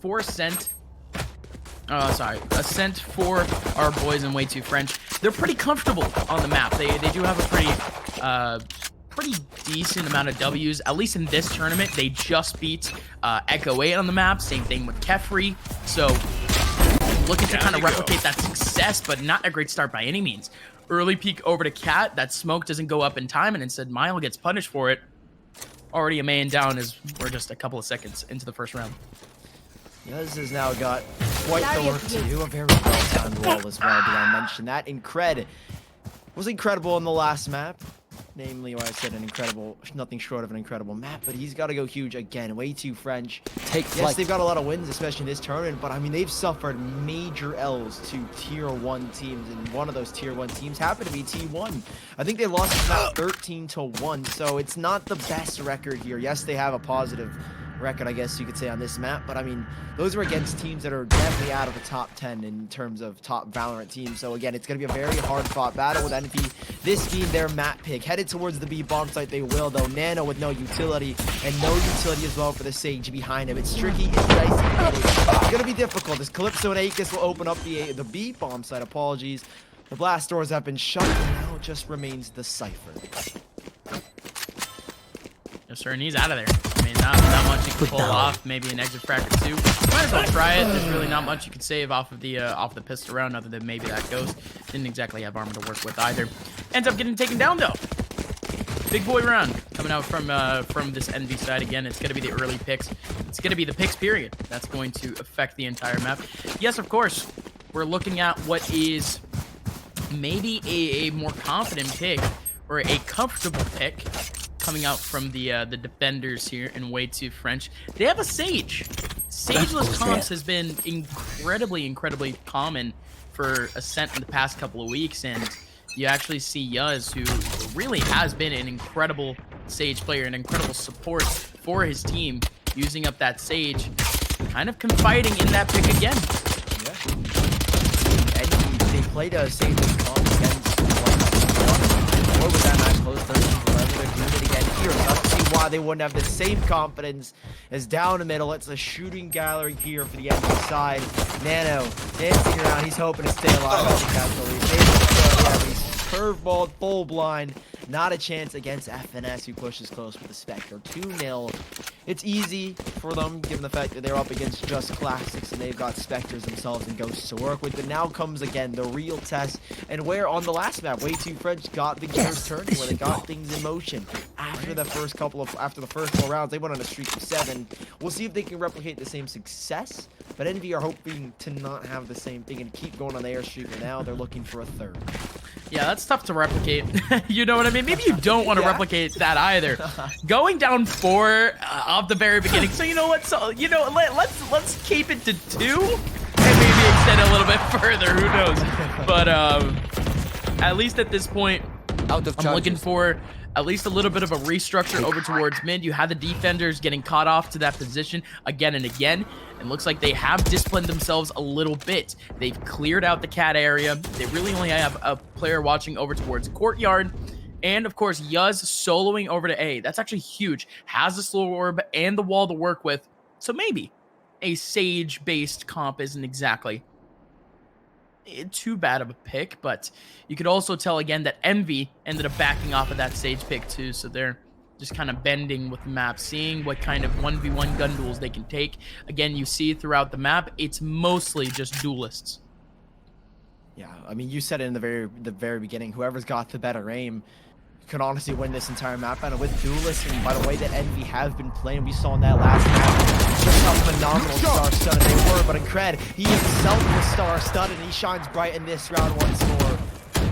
for Ascent. Oh, sorry. Ascent for our boys in Way Too French. They're pretty comfortable on the map. They do have a pretty decent amount of W's, at least in this tournament. They just beat Echo 8 on the map. Same thing with Kefri. So looking to kind of replicate that success, but not a great start by any means. Early peek over to Cat. That smoke doesn't go up in time, and instead Mile gets punished for it. Already a man down as we're just a couple of seconds into the first round. Yuz has now got quite the work to do. A very well-timed wall as well. Did I mention that? Incred was incredible in the last map. Namely, why I said an incredible, nothing short of an incredible map. But he's got to go huge again. Way Too French. Yes, they've got a lot of wins, especially in this tournament. But I mean, they've suffered major L's to Tier 1 teams. And one of those Tier 1 teams happened to be T1. I think they lost this map 13-1. So it's not the best record here. Yes, they have a positive record, I guess you could say, on this map, but I mean, those are against teams that are definitely out of the top 10 in terms of top Valorant teams. So again, it's going to be a very hard fought battle with Envy. This being their map pick, headed towards the B bomb site. They will, though. Nano with no utility, and no utility as well for the Sage behind him. It's tricky, it's dicey, it's going to be difficult. This Calypso and Aegis will open up the B bomb site. Apologies, the blast doors have been shut, and now it just remains the Cypher. Yes, sir, and he's out of there. I mean, not much you can pull off. Maybe an exit frag or two. Might as well try it. There's really not much you can save off of the pistol round, other than maybe that ghost. Didn't exactly have armor to work with either. Ends up getting taken down though. Big boy round coming out from this Envy side again. It's gonna be the early picks. It's gonna be the picks period. That's going to affect the entire map. Yes, of course, we're looking at what is maybe a more confident pick or a comfortable pick coming out from the defenders here in Way Too French. They have a Sage. Sageless comps has been incredibly common for Ascent in the past couple of weeks, and you actually see Yuz, who really has been an incredible Sage player, an incredible support for his team, using up that Sage, kind of confiding in that pick again. Yeah. And they played a Sageless comp against what was that match close? 13-11. They're doing it again here. I don't see why they wouldn't have the same confidence as down the middle. It's a shooting gallery here for the enemy side. Nano dancing around. He's hoping to stay alive. I think that's the lead. He's curveball, full blind. Not a chance against FNS, who pushes close with the Spectre. 2-0. It's easy for them, given the fact that they're up against just classics and they've got Spectres themselves and Ghosts to work with. But now comes again the real test, and where on the last map, Way Too French got the gears turning, where they got things in motion. After the first 4 rounds, they went on a streak of 7. We'll see if they can replicate the same success. But Envy are hoping to not have the same thing and keep going on the airstreak. And now they're looking for a third. Yeah, that's tough to replicate. You know what I mean? Maybe you don't want to replicate that either. Going down 4 off the very beginning. So you know what? So you know, let's keep it to 2 and maybe extend a little bit further. Who knows? But at least at this point, I'm looking for at least a little bit of a restructure over towards mid. You have the defenders getting caught off to that position again and again. And looks like they have disciplined themselves a little bit. They've cleared out the cat area. They really only have a player watching over towards courtyard. And of course, Yuz soloing over to A. That's actually huge. Has the slow orb and the wall to work with. So maybe a Sage-based comp isn't exactly too bad of a pick, but you could also tell again that Envy ended up backing off of that Sage pick too, so they're just kind of bending with the map, seeing what kind of 1v1 gun duels they can take. Again, you see throughout the map, it's mostly just duelists. Yeah, I mean, you said it in the very beginning, whoever's got the better aim could honestly win this entire map. And with duelists, and by the way that Envy have been playing, we saw in that last map just how phenomenal star-studded they were. But Incred, he himself was star-studded, and he shines bright in this round once more.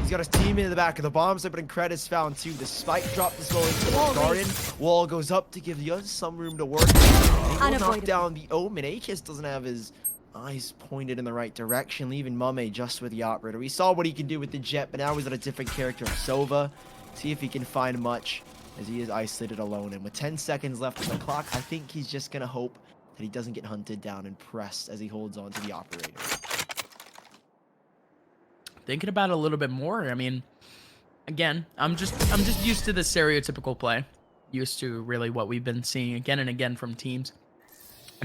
He's got his team in the back of the bomb site, but Incred is found too. The spike drop is going to the garden. Wall goes up to give Yuz some room to work. He will knock down the Omen. Aegis doesn't have his eyes pointed in the right direction, leaving Mame just with the operator. We saw what he can do with the jet, but now he's at a different character, Sova. See if he can find much, as he is isolated alone. And with 10 seconds left on the clock, I think he's just going to hope that he doesn't get hunted down and pressed as he holds on to the operator. Thinking about it a little bit more, I mean, again, I'm just used to the stereotypical play. Used to really what we've been seeing again and again from teams.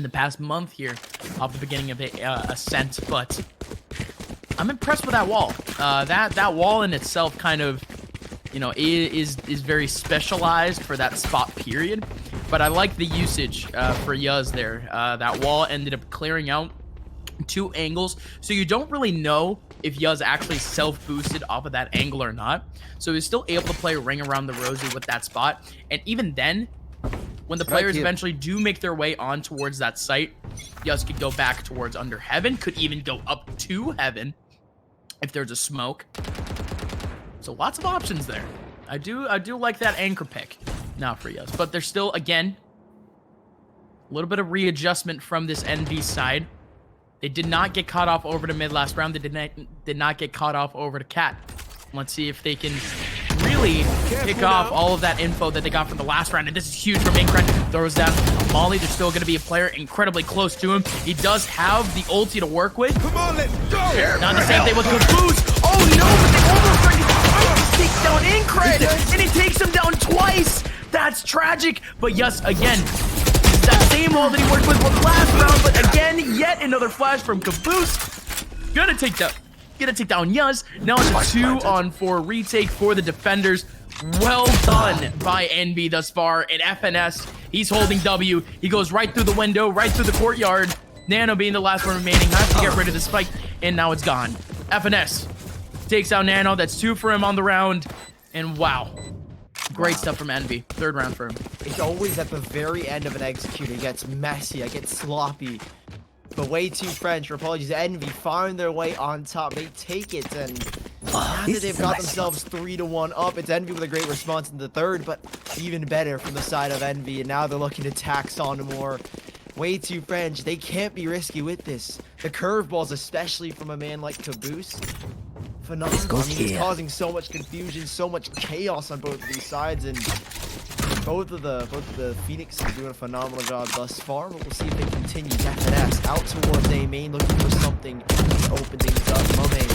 in the past month here off the beginning of Ascent, but I'm impressed with that wall. That wall in itself kind of, you know, is very specialized for that spot period, but I like the usage for Yuz there. That wall ended up clearing out 2 angles, so you don't really know if Yuz actually self-boosted off of that angle or not. So he's still able to play Ring Around the Rosie with that spot, and even then, when the players eventually do make their way on towards that site, Yuz could go back towards under Heaven, could even go up to Heaven if there's a smoke. So lots of options there. I do like that anchor pick now for Yuz, but there's still, again, a little bit of readjustment from this NV side. They did not get caught off over to mid last round. They did not get caught off over to Cat. Let's see if they can really pick off all of that info that they got from the last round. And this is huge from Incred. Throws down a Molly. There's still going to be a player incredibly close to him. He does have the ulti to work with. Come on, let's go! Not the same thing with Caboose. Oh no, but they almost take down Incred. And he takes him down twice. That's tragic. But yes, again, that same wall that he worked with last round, but again, yet another flash from Caboose. Gonna take down Yuz. Now it's a 2-on-4 retake for the defenders. Well done by NB thus far. And FNS, he's holding W. He goes right through the window, right through the courtyard. Nano being the last one remaining, has to get rid of the spike, and now it's gone. FNS takes out Nano. That's 2 for him on the round. And wow. Great stuff from Envy. 3rd round for him. It's always at the very end of an execute. It gets messy. It gets sloppy. But way too French. Apologies. Envy find their way on top. They take it, and now that they've got themselves 3-1 up, it's Envy with a great response in the 3rd, but even better from the side of Envy. And now they're looking to tax on more. Way too French. They can't be risky with this. The curveballs, especially from a man like Caboose. Phenomenal. I mean, he's causing so much confusion, so much chaos on both of these sides, and both of the Phoenix are doing a phenomenal job thus far. But we'll see if they continue. FNS out towards A main, looking for something to open things up. Mame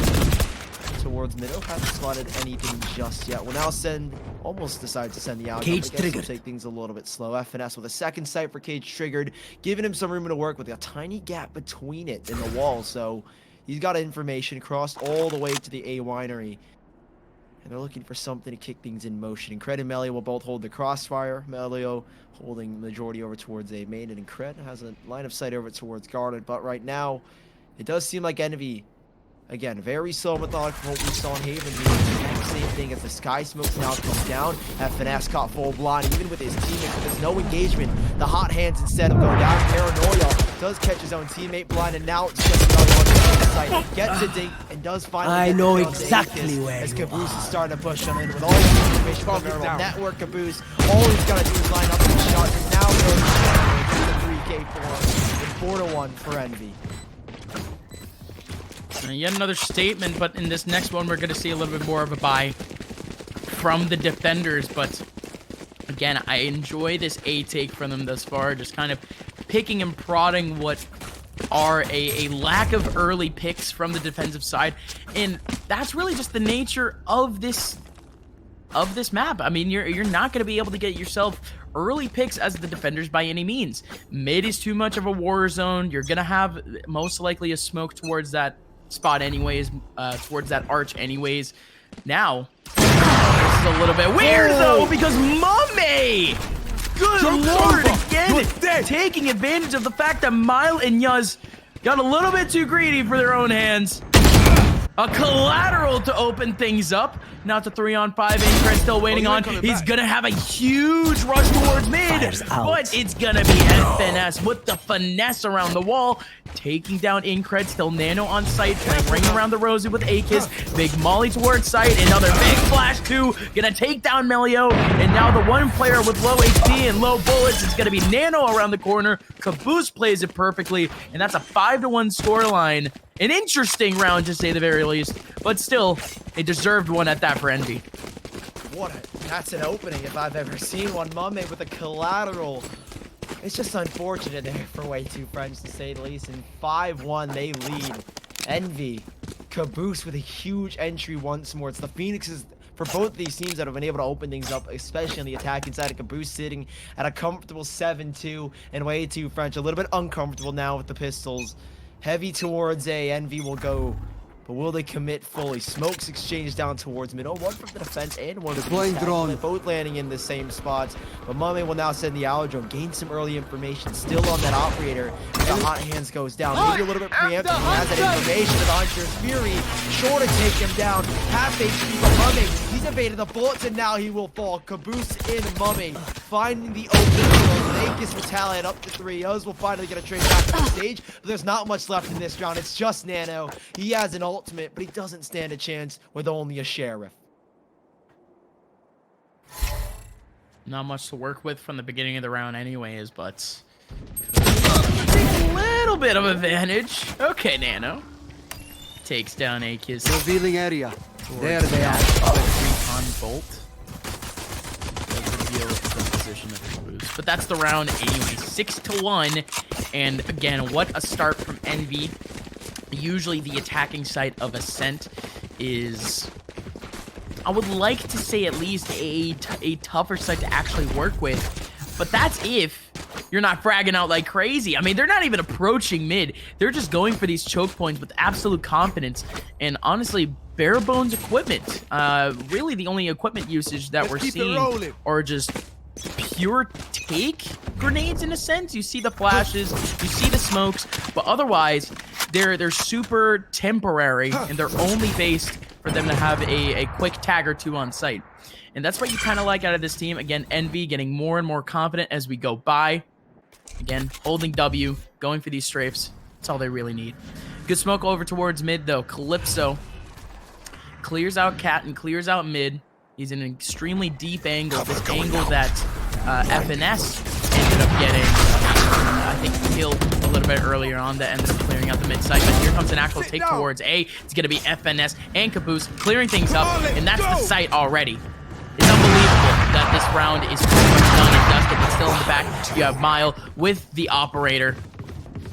towards middle, haven't spotted anything just yet. We'll now almost decide to send the out. Cage triggered. Take things a little bit slow. FNS with a 2nd sight for Cage triggered, giving him some room to work with a tiny gap between it in the wall. So he's got information crossed all the way to the A winery. And they're looking for something to kick things in motion. Incred and Melio will both hold the crossfire. Melio holding the majority over towards A main. And Incred has a line of sight over towards Garnet. But right now, it does seem like Envy, again, very slow methodical from what we saw in Haven. Same thing as the Sky Smokes now comes down. FNS caught full blind, even with his teammate. There's no engagement. The hot hands, instead of going down, Paranoia does catch his own teammate blind, and now it's just another one to the site. Gets a dink and does finally I get know the down to exactly Aegis where as you Caboose are. is starting to push him in with all the information from the neural network. Caboose, all he's got to do is line up the shots, and now goes the 3K for him. 4-1 for Envy. Yet another statement, but in this next one, we're going to see a little bit more of a buy from the defenders. But again, I enjoy this A take from them thus far, just kind of picking and prodding what are a lack of early picks from the defensive side. And that's really just the nature of this map. I mean, you're not going to be able to get yourself early picks as the defenders by any means. Mid is too much of a war zone. You're going to have most likely a smoke towards that spot anyways, towards that arch anyways. Now, this is a little bit weird though, because Mame, good lord, again, taking advantage of the fact that Mile and Yuz got a little bit too greedy for their own hands. A collateral to open things up. Now it's a 3-on-5. Incred still waiting on. He's going to have a huge rush towards mid. But it's going to be FNS with the finesse around the wall. Taking down Incred. Still Nano on site. Playing Ring Around the Rosie with Aegis. Big Molly towards site. Another big flash too. Going to take down Melio. And now the one player with low HP and low bullets is going to be Nano around the corner. Caboose plays it perfectly. And that's a 5-1 scoreline. An interesting round, to say the very least, but still a deserved one at that for Envy. That's an opening if I've ever seen one. Mame with a collateral. It's just unfortunate there for way too French, to say the least. And 5-1, they lead. Envy, Caboose with a huge entry once more. It's the Phoenix's for both these teams that have been able to open things up, especially on the attacking side. Of Caboose sitting at a comfortable 7-2 and way too French. A little bit uncomfortable now with the pistols. Heavy towards A. Envy will go. But will they commit fully? Smokes exchange down towards middle. One from the defense and one from the attack. Both landing in the same spots. But Mummy will now send the Allodrome. Gain some early information. Still on that operator. The hot hands goes down. Maybe a little bit preemptive. He has that information of the Hunter's Fury. Sure to take him down. Half HP for Mummy. He's evaded the bullets and now he will fall. Caboose in Mummy. Finding the open. Nakis will tally it up to 3. Us will finally get a trade back on the stage. But there's not much left in this round. It's just Nano. He has an ultimate, but he doesn't stand a chance with only a sheriff. Not much to work with from the beginning of the round anyways, but a little bit of advantage. Okay, Nano. Takes down Akis. Revealing area. There Towards they are. Recon Bolt. Does reveal the position of the boost. But that's the round anyway. 6-1. And again, what a start from Envy. Usually the attacking side of Ascent is, I would like to say, at least a tougher side to actually work with. But that's if you're not fragging out like crazy. I mean, they're not even approaching mid. They're just going for these choke points with absolute confidence. And honestly, bare bones equipment. Really the only equipment usage that we're seeing are just pure take grenades in a sense. You see the flashes, you see the smokes, but otherwise they're super temporary and they're only based for them to have a quick tag or two on site. And that's what you kind of like out of this team. Again, Envy getting more and more confident as we go by. Again, holding W, going for these strafes. That's all they really need. Good smoke over towards mid though. Calypso clears out Cat and clears out mid. He's in an extremely deep angle. This angle that FNS ended up getting, I think, killed a little bit earlier on that ended up clearing out the mid side. But here comes an actual take towards A. It's going to be FNS and Caboose clearing things up, and that's the site already. It's unbelievable that this round is pretty much done and dusted, but still in the back, you have Mile with the operator.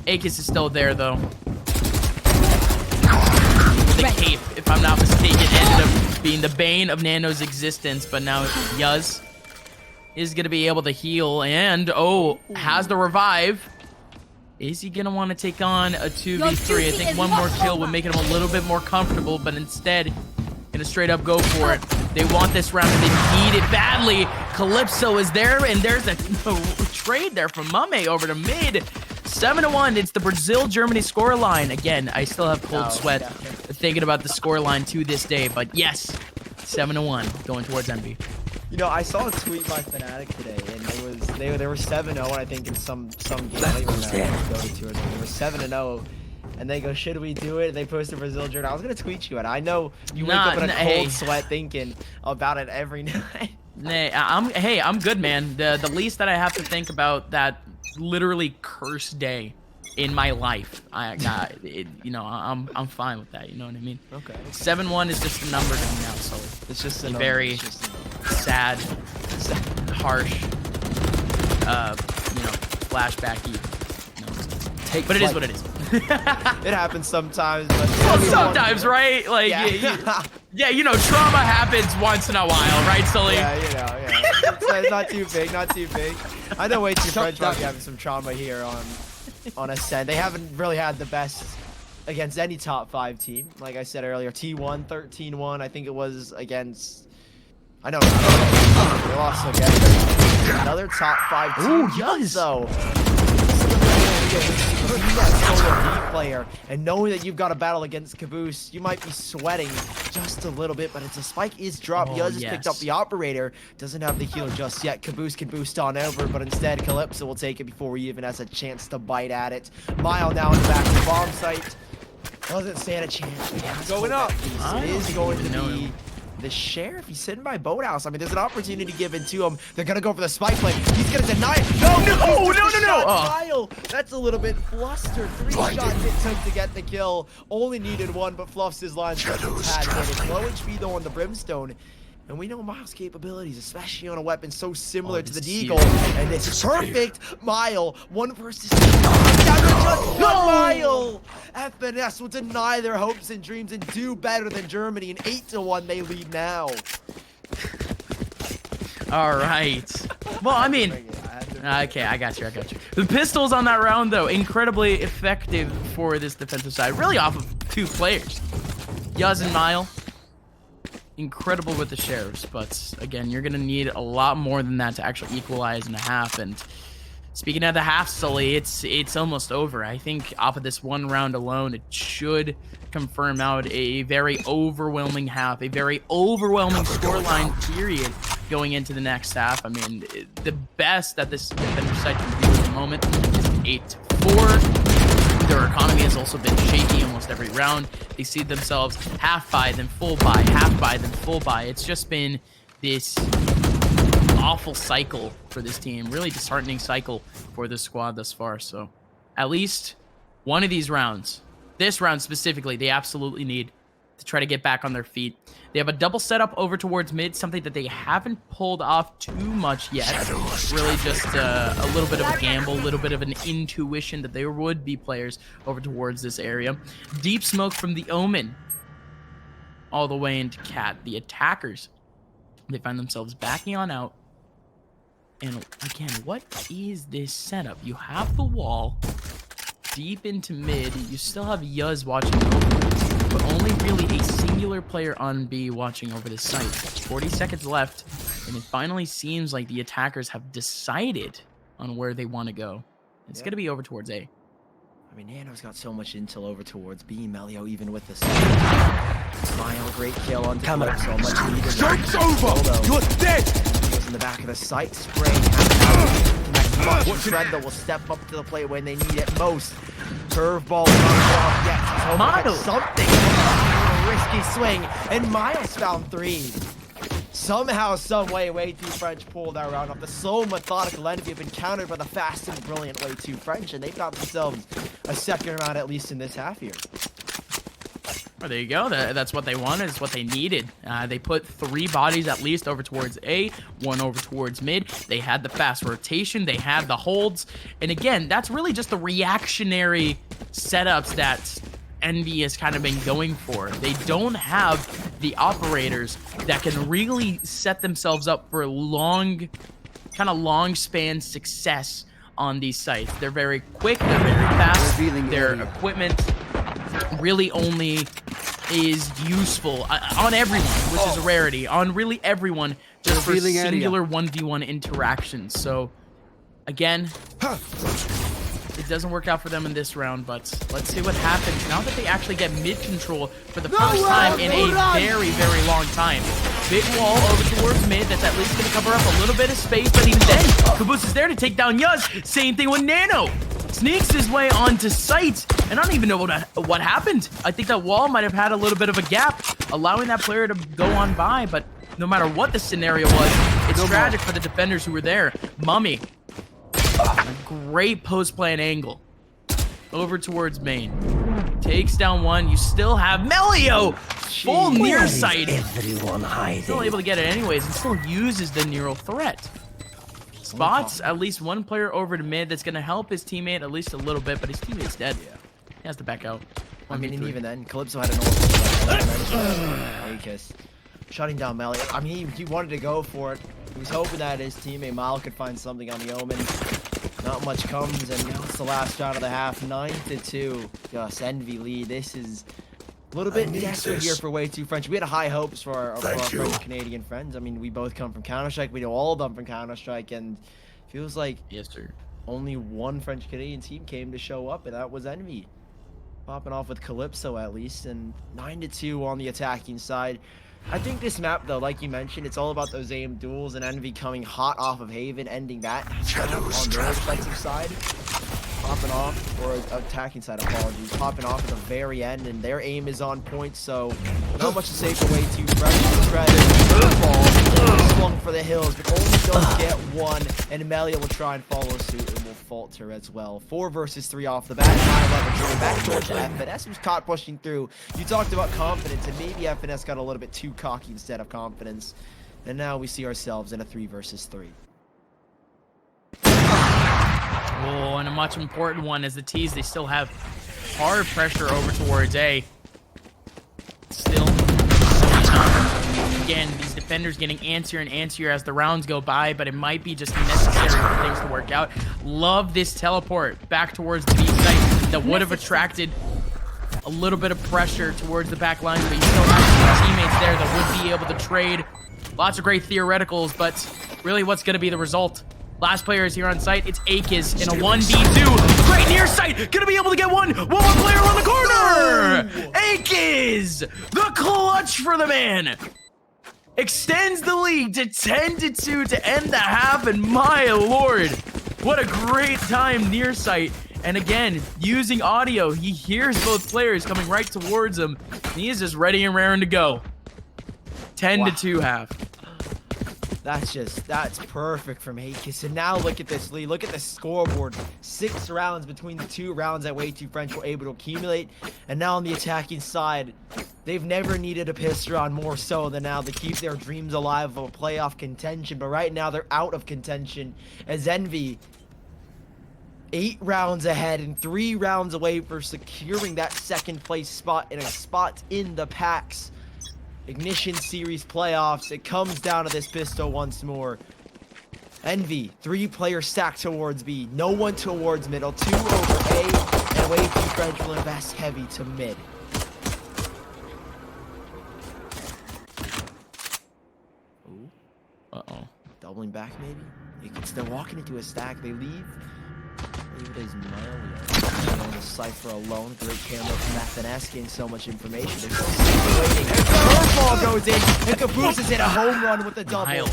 Akis is still there, though. The cape, if I'm not mistaken, ended up being the bane of Nano's existence, but now Yuz is going to be able to heal and, has the revive. Is he going to want to take on a 2v3? I think one more kill would make him a little bit more comfortable, but instead, going to straight up go for it. They want this round, and they need it badly. Calypso is there, and there's a trade there from Mame over to mid. 7-1, it's the Brazil-Germany scoreline. Again, I still have cold sweat thinking about the scoreline to this day, but yes, 7-1 going towards Envy. You know, I saw a tweet by Fnatic today, and it was they were 7-0, I think, in some game. I don't even know. They were 7-0, and they go, should we do it? They posted Brazil Jordan. I was gonna tweet you, and I know you wake up in a cold sweat thinking about it every night. I'm good, man. The least that I have to think about that literally cursed day in my life, I'm fine with that. You know what I mean? Okay. 7-1 is just a number to me now, so it's just a very sad, harsh, flashbacky. But it is what it is. It happens sometimes, but sometimes, right? Like, yeah, trauma happens once in a while, right, Sully? Yeah. It's not too big, not too big. I know way too French might be having some trauma here on Ascent. They haven't really had the best against any top 5 team. Like I said earlier, T1, 13-1, I think it was against, I don't know. They lost again. Another top 5 team. Ooh, yes. So, player, and knowing that you've got a battle against Caboose, you might be sweating just a little bit, but it's a spike is dropped. Yuz has picked up the operator, doesn't have the heal just yet. Caboose can boost on over, but instead Calypso will take it before he even has a chance to bite at it. Mile now in the back of the bomb site. Doesn't stand a chance. Going up. It is going to be the sheriff. He's sitting by Boathouse. I mean, there's an opportunity given to him. They're gonna go for the spike play. He's gonna deny it. No. Kyle, that's a little bit flustered. 3 shots it took to get the kill. Only needed 1, but fluffs his lines just a tad bit. It's low HP though on the Brimstone. And we know Miles' capabilities, especially on a weapon so similar to the Deagle. And it's perfect. Mile, 1 versus 2. Down to just 1 Mile. FNS will deny their hopes and dreams and do better than Germany. And 8-1, they lead now. All right. Well, I mean, okay, I got you. The pistols on that round, though, incredibly effective for this defensive side. Really off of 2 players. Yuz and Mile, incredible with the sheriffs. But, again, you're going to need a lot more than that to actually equalize in a half. And speaking of the half, Sully, it's almost over. I think off of this one round alone, it should confirm out a very overwhelming half, a very overwhelming scoreline period going into the next half. I mean, the best that this defender side can do at the moment is 8-4. Their economy has also been shaky almost every round. They see themselves half buy, then full buy, half buy, then full buy. It's just been this awful cycle for this team, really disheartening cycle for this squad thus far. So at least one of these rounds, this round specifically, they absolutely need to try to get back on their feet. They have a double setup over towards mid, something that they haven't pulled off too much yet. Really just a little bit of a gamble, a little bit of an intuition that there would be players over towards this area. Deep smoke from the Omen all the way into Cat. The attackers, they find themselves backing on out. And again, what is this setup? You have the wall deep into mid. You still have Yuz watching over, but only really a singular player on B watching over this site. 40 seconds left, and it finally seems like the attackers have decided on where they want to go. It's going to be over towards A. I mean, Nano's got so much intel over towards B. Melio, even with the Smile, great kill on Camera. So much needed. Joke's over! You're dead! In the back of the site, spraying Fred that will step up to the plate when they need it most. Curveball not yet. Model Something. A risky swing, and Miles found 3. Somehow, some way, Way Too French pulled that round off. The slow, methodical Envy have been countered by the fast and brilliant Way Too French, and they've got themselves a second round at least in this half here. Oh, there you go. That's what they wanted. It's what they needed. They put 3 bodies at least over towards A, 1 over towards mid. They had the fast rotation. They had the holds. And again, that's really just the reactionary setups that Envy has kind of been going for. They don't have the operators that can really set themselves up for long span success on these sites. They're very quick. They're very fast. Their equipment really only is useful on everyone, which is a rarity. On really everyone, just for singular 1v1 interactions. So, again, it doesn't work out for them in this round, but let's see what happens now that they actually get mid control for the first time in a very, very long time. Big wall over towards mid that's at least going to cover up a little bit of space, but even then, Caboose is there to take down Yuz. Same thing with Nano. Sneaks his way onto site, and I don't even know what happened. I think that wall might have had a little bit of a gap, allowing that player to go on by, but no matter what the scenario was, it's tragic for the defenders who were there. Mummy, a great post-plan angle over towards main. Takes down one. You still have Melio, full near sight. Still able to get it anyways, and still uses the neural threat. Spots at least one player over to mid that's going to help his teammate at least a little bit, but his teammate's dead. Yeah. He has to back out. I mean, and even then, Calypso had an ult. Shutting down Melly. I mean, he wanted to go for it. He was hoping that his teammate Mal could find something on the Omen. Not much comes, and now it's the last shot of the half. 9-2. Just Envy lead. This is a little bit desperate here for Way Too French. We had high hopes for our French-Canadian friends. I mean, we both come from Counter-Strike. We know all of them from Counter-Strike, and feels like only one French-Canadian team came to show up, and that was Envy. Popping off with Calypso at least, and 9-2 on the attacking side. I think this map, though, like you mentioned, it's all about those aim duels, and Envy coming hot off of Haven, ending that on their defensive side. Popping off, or attacking side, apologies. Popping off at the very end, and their aim is on point, so not much to say for Way Too Fresh. Curveball, swung for the hills, but only does get one, and Melia will try and follow suit and will falter as well. 4 versus 3 off the bat. 9-11 back towards FNS, who's caught pushing through. You talked about confidence, and maybe FNS got a little bit too cocky instead of confidence. And now we see ourselves in a 3 versus 3. Oh, and a much important one as the T's, they still have hard pressure over towards A. Still, again, these defenders getting antsier and antsier as the rounds go by, but it might be just necessary for things to work out. Love this teleport back towards the B site that would have attracted a little bit of pressure towards the back lines, but you still have some teammates there that would be able to trade. Lots of great theoreticals, but really what's going to be the result? Last player is here on site. It's Akis in a 1v2. Great near sight. Gonna be able to get one more player on the corner. Akis, the clutch for the man. Extends the lead to 10-2 to end the half. And my lord, what a great time near sight. And again, using audio, he hears both players coming right towards him. He is just ready and raring to go. 10-2 half. That's perfect from Akis. And now look at this lead. Look at the scoreboard. 6 rounds between the 2 rounds that Way Too French were able to accumulate. And now on the attacking side, they've never needed a pistol round more so than now to keep their dreams alive of a playoff contention. But right now they're out of contention as Envy 8 rounds ahead and 3 rounds away for securing that 2nd place spot and a spot in the PAX Ignition Series playoffs. It comes down to this pistol once more. Envy, 3-player stack towards B, no one towards middle, 2 over A, and Way Too French will invest heavy to mid. Ooh. Uh-oh. Doubling back maybe? They're walking into a stack, they leave. Leave it as Moseley on the Cypher alone. Great camera from FNS getting so much information. They're still waiting. Curveball goes in, and Caboose has hit a home run with a double.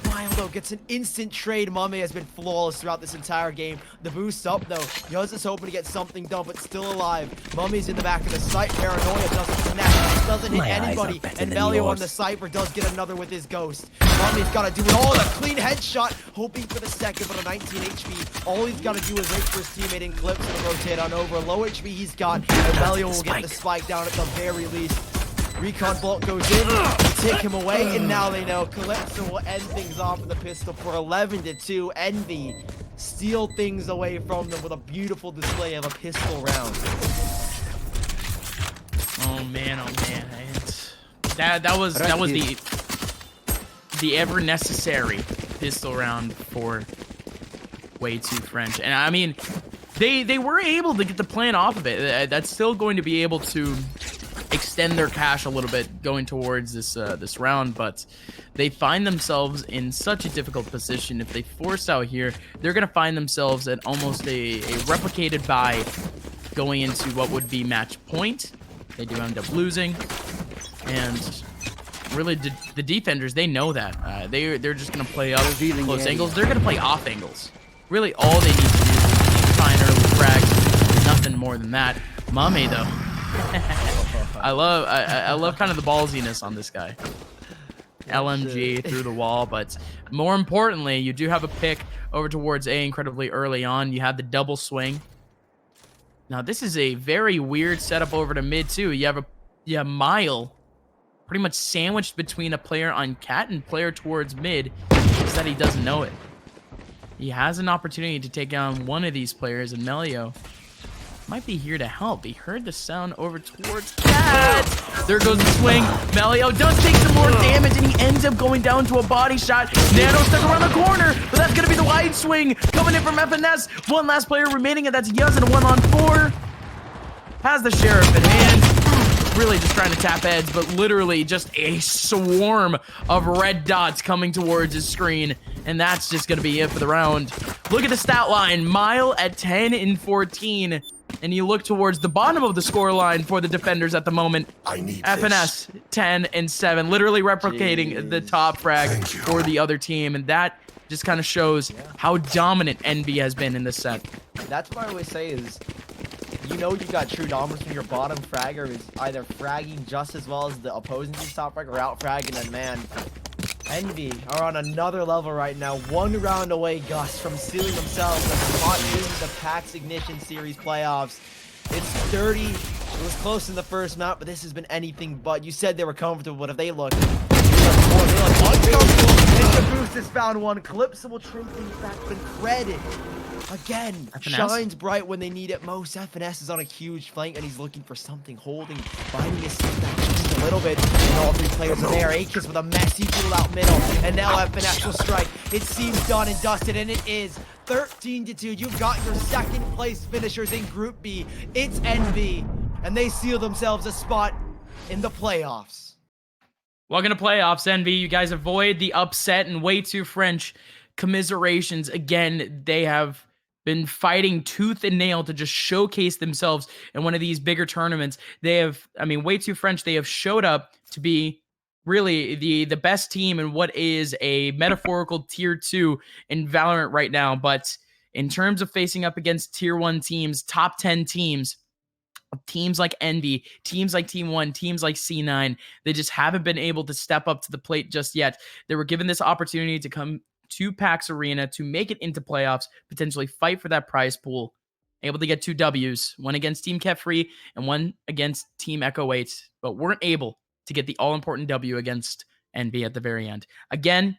Milo gets an instant trade. Mummy has been flawless throughout this entire game. The boost up though. Yuz is hoping to get something done, but still alive. Mummy's in the back of the site. Paranoia doesn't connect. Doesn't hit anybody. And Melio on the Cypher does get another with his ghost. Mummy's got to do it all. A clean headshot. Hoping for the second, but a 19 HP. All he's got to do is wait for his teammate in clips and rotate on over. Low HP he's got. And Melio will get the spike down at the very least. Recon bolt goes in, take him away, and now they know Calypso will end things off with a pistol for 11-2. Envy steal things away from them with a beautiful display of a pistol round. Oh man, that was the ever necessary pistol round for Way Too French. And I mean, they were able to get the plan off of it. That's still going to be able to extend their cash a little bit going towards this round, but they find themselves in such a difficult position. If they force out here, they're gonna find themselves at almost a replicated buy going into what would be match point. They do end up losing, and really the defenders, they know that they're just gonna play up close angles. They're gonna play off angles. Really, all they need to do is find early frags. Nothing more than that. Mame though. I love kind of the ballsiness on this guy. LMG through the wall, but more importantly, you do have a pick over towards A incredibly early on. You have the double swing. Now this is a very weird setup over to mid too. You have Mile pretty much sandwiched between a player on Cat and player towards mid. Just that he doesn't know it. He has an opportunity to take down one of these players, and Melio might be here to help. He heard the sound over towards Cat. There goes the swing. Melio does take some more damage, and he ends up going down to a body shot. Nano stuck around the corner, but that's going to be the wide swing coming in from FNS. One last player remaining, and that's Yuz in a 1-on-4. Has the Sheriff in hand. Really just trying to tap heads, but literally just a swarm of red dots coming towards his screen. And that's just going to be it for the round. Look at the stat line. Mile at 10-14. And you look towards the bottom of the score line for the defenders at the moment. FNS 10-7, literally replicating the top frag for the other team, and that just kind of shows how dominant Envy has been in this set. That's what I always say is, you know you got true dominance when your bottom fragger is either fragging just as well as the opposing team's top frag or out fragging, and man, Envy are on another level right now. 1 round away, Gus, from sealing themselves a spot in the PAX Ignition Series playoffs. It's 30. It was close in the first map, but this has been anything but. You said they were comfortable, but if they look uncomfortable, and Caboose has found one. Calypso will trade things back, but credit again, FNS? shines bright when they need it most. FNS is on a huge flank, and he's looking for something, holding, finding his seat back just a little bit. And all three players are there. Akis with a messy pull out middle, and now FNS will strike. It seems done and dusted, and it is 13-2. You've got your second place finishers in Group B. It's Envy, and they seal themselves a spot in the playoffs. Welcome to playoffs, Envy. You guys avoid the upset and way too French. Commiserations. Again, they have been fighting tooth and nail to just showcase themselves in one of these bigger tournaments. They have, I mean, way too French. They have showed up to be really the best team in what is a metaphorical tier 2 in Valorant right now. But in terms of facing up against tier 1 teams, top 10 teams, teams like Envy, teams like Team 1, teams like C9, they just haven't been able to step up to the plate just yet. They were given this opportunity to come to PAX Arena to make it into playoffs, potentially fight for that prize pool, able to get 2 Ws, one against Team Kefree and one against Team Echo 8, but weren't able to get the all-important W against Envy at the very end. Again,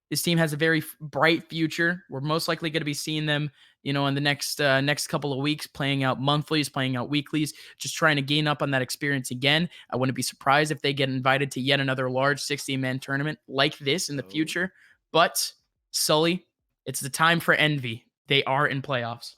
this team has a very bright future. We're most likely going to be seeing them, in the next couple of weeks, playing out monthlies, playing out weeklies, just trying to gain up on that experience again. I wouldn't be surprised if they get invited to yet another large 16-man tournament like this in the future. But, Sully, it's the time for Envy. They are in playoffs.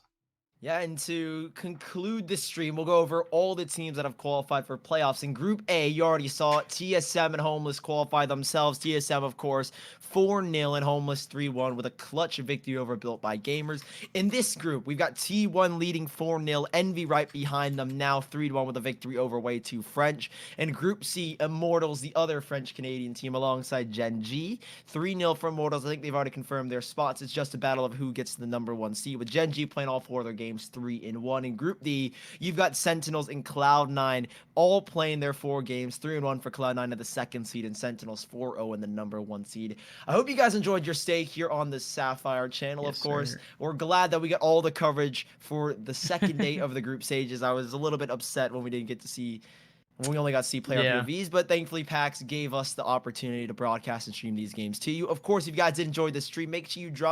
Yeah, and to conclude this stream, we'll go over all the teams that have qualified for playoffs. In Group A, you already saw it. TSM and Homeless qualify themselves. TSM, of course, 4-0 and Homeless 3-1 with a clutch victory over Built by Gamers. In this group, we've got T1 leading 4-0. Envy right behind them now 3-1 with a victory over Way Too French. In Group C, Immortals, the other French-Canadian team, alongside Gen G. 3-0 for Immortals. I think they've already confirmed their spots. It's just a battle of who gets the #1 seed, with Gen G playing all 4 of their games 3-1. In Group D, you've got Sentinels and Cloud9 all playing their 4 games, 3-1 for Cloud9 at the 2nd seed, and Sentinels 4-0 in the #1 seed. I hope you guys enjoyed your stay here on the Sapphire channel. Yes, of course, sir. We're glad that we got all the coverage for the second day of the group stages. I was a little bit upset when we didn't get to see, when we only got to see player POVs, but thankfully PAX gave us the opportunity to broadcast and stream these games to you. Of course, if you guys did enjoy this stream, make sure you drop